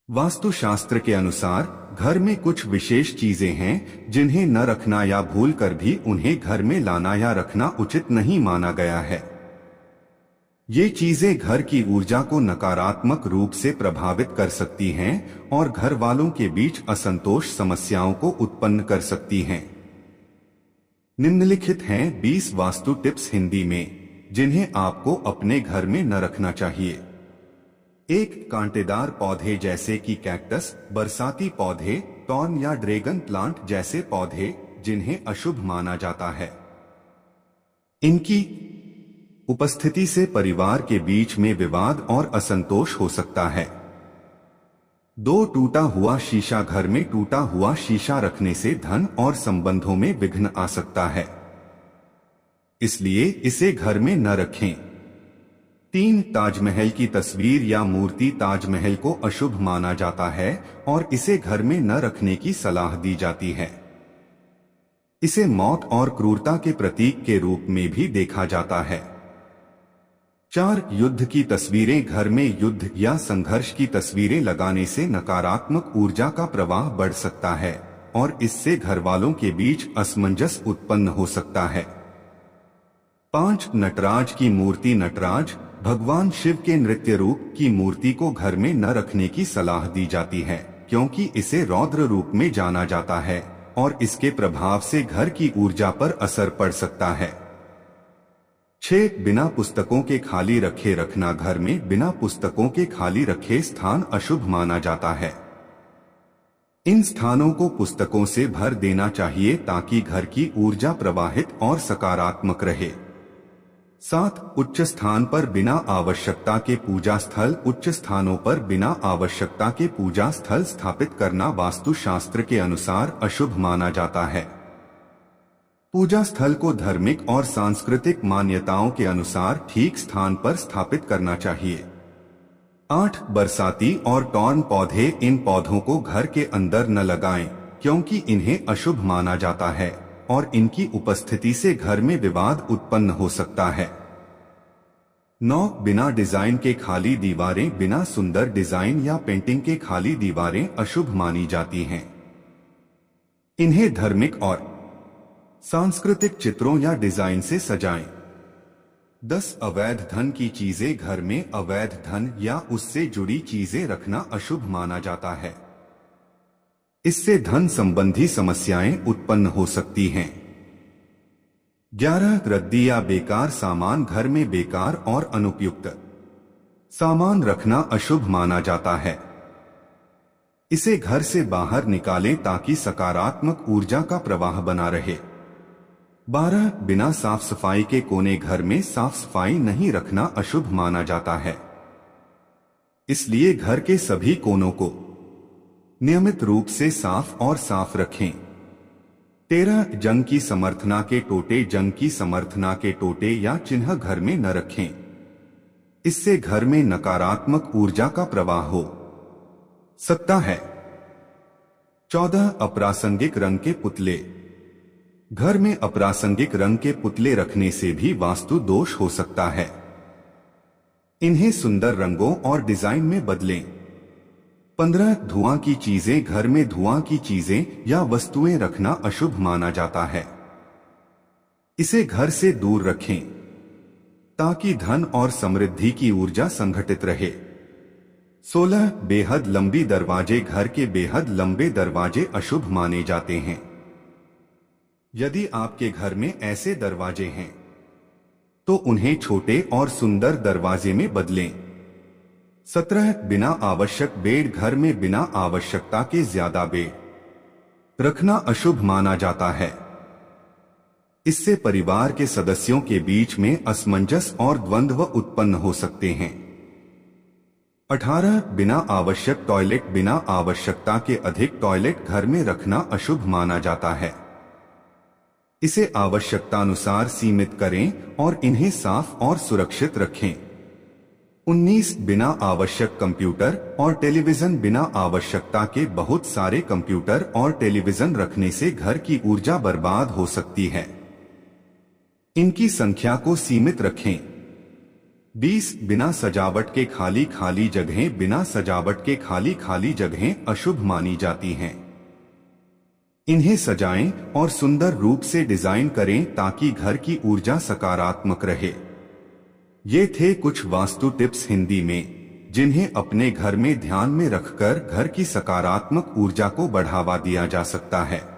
वास्तुशास्त्र के अनुसार घर में कुछ विशेष चीजें हैं जिन्हें न रखना या भूल कर भी उन्हें घर में लाना या रखना उचित नहीं माना गया है। ये चीजें घर की ऊर्जा को नकारात्मक रूप से प्रभावित कर सकती हैं और घर वालों के बीच असंतोष समस्याओं को उत्पन्न कर सकती हैं। निम्नलिखित हैं 20 वास्तु टिप्स हिंदी में जिन्हें आपको अपने घर में न रखना चाहिए। 1. कांटेदार पौधे जैसे कि कैक्टस, बरसाती पौधे, टॉर्न या ड्रैगन प्लांट जैसे पौधे जिन्हें अशुभ माना जाता है। इनकी उपस्थिति से परिवार के बीच में विवाद और असंतोष हो सकता है। 2. टूटा हुआ शीशा। घर में टूटा हुआ शीशा रखने से धन और संबंधों में विघ्न आ सकता है, इसलिए इसे घर में न रखें। 3. ताजमहल की तस्वीर या मूर्ति। ताजमहल को अशुभ माना जाता है और इसे घर में न रखने की सलाह दी जाती है। इसे मौत और क्रूरता के प्रतीक के रूप में भी देखा जाता है। 4. युद्ध की तस्वीरें। घर में युद्ध या संघर्ष की तस्वीरें लगाने से नकारात्मक ऊर्जा का प्रवाह बढ़ सकता है और इससे घर वालों के बीच असमंजस उत्पन्न हो सकता है। 5. नटराज की मूर्ति। नटराज भगवान शिव के नृत्य रूप की मूर्ति को घर में न रखने की सलाह दी जाती है क्योंकि इसे रौद्र रूप में जाना जाता है और इसके प्रभाव से घर की ऊर्जा पर असर पड़ सकता है। 6. बिना पुस्तकों के खाली रखे रखना। घर में बिना पुस्तकों के खाली रखे स्थान अशुभ माना जाता है। इन स्थानों को पुस्तकों से भर देना चाहिए ताकि घर की ऊर्जा प्रवाहित और सकारात्मक रहे। 7. उच्च स्थान पर बिना आवश्यकता के पूजा स्थल। उच्च स्थानों पर बिना आवश्यकता के पूजा स्थल स्थापित करना वास्तुशास्त्र के अनुसार अशुभ माना जाता है। पूजा स्थल को धार्मिक और सांस्कृतिक मान्यताओं के अनुसार ठीक स्थान पर स्थापित करना चाहिए। 8. बरसाती और टॉर्न पौधे। इन पौधों को घर के अंदर न लगाएं क्योंकि इन्हें अशुभ माना जाता है और इनकी उपस्थिति से घर में विवाद उत्पन्न हो सकता है। 9. बिना डिजाइन के खाली दीवारें। बिना सुंदर डिजाइन या पेंटिंग के खाली दीवारें अशुभ मानी जाती हैं। इन्हें धार्मिक और सांस्कृतिक चित्रों या डिजाइन से सजाएं। 10. अवैध धन की चीजें। घर में अवैध धन या उससे जुड़ी चीजें रखना अशुभ माना जाता है। इससे धन संबंधी समस्याएं उत्पन्न हो सकती हैं। 11. रद्दी या बेकार सामान। घर में बेकार और अनुपयुक्त सामान रखना अशुभ माना जाता है। इसे घर से बाहर निकालें ताकि सकारात्मक ऊर्जा का प्रवाह बना रहे। 12. बिना साफ सफाई के कोने। घर में साफ सफाई नहीं रखना अशुभ माना जाता है, इसलिए घर के सभी कोनों को नियमित रूप से साफ और साफ रखें। 13. जंग की समर्थना के टोटे। जंग की समर्थना के टोटे या चिन्ह घर में न रखें, इससे घर में नकारात्मक ऊर्जा का प्रवाह हो सकता है। 14. अप्रासंगिक रंग के पुतले। घर में अप्रासंगिक रंग के पुतले रखने से भी वास्तु दोष हो सकता है। इन्हें सुंदर रंगों और डिजाइन में बदलें। 15. धुआं की चीजें। घर में धुआं की चीजें या वस्तुएं रखना अशुभ माना जाता है, इसे घर से दूर रखें ताकि धन और समृद्धि की ऊर्जा संगठित रहे। 16. बेहद लंबी दरवाजे। घर के बेहद लंबे दरवाजे अशुभ माने जाते हैं। यदि आपके घर में ऐसे दरवाजे हैं तो उन्हें छोटे और सुंदर दरवाजे में बदलें। 17. बिना आवश्यक बेड। घर में बिना आवश्यकता के ज्यादा बेड रखना अशुभ माना जाता है, इससे परिवार के सदस्यों के बीच में असमंजस और द्वंद्व उत्पन्न हो सकते हैं। 18. बिना आवश्यक टॉयलेट। बिना आवश्यकता के अधिक टॉयलेट घर में रखना अशुभ माना जाता है, इसे आवश्यकतानुसार सीमित करें और इन्हें साफ और सुरक्षित रखें। 19. बिना आवश्यक कंप्यूटर और टेलीविजन। बिना आवश्यकता के बहुत सारे कंप्यूटर और टेलीविजन रखने से घर की ऊर्जा बर्बाद हो सकती है, इनकी संख्या को सीमित रखें। 20 बिना सजावट के खाली खाली जगहें। बिना सजावट के खाली खाली जगहें अशुभ मानी जाती हैं। इन्हें सजाएं और सुंदर रूप से डिजाइन करें ताकि घर की ऊर्जा सकारात्मक रहे। ये थे कुछ वास्तु टिप्स हिंदी में, जिन्हें अपने घर में ध्यान में रखकर घर की सकारात्मक ऊर्जा को बढ़ावा दिया जा सकता है।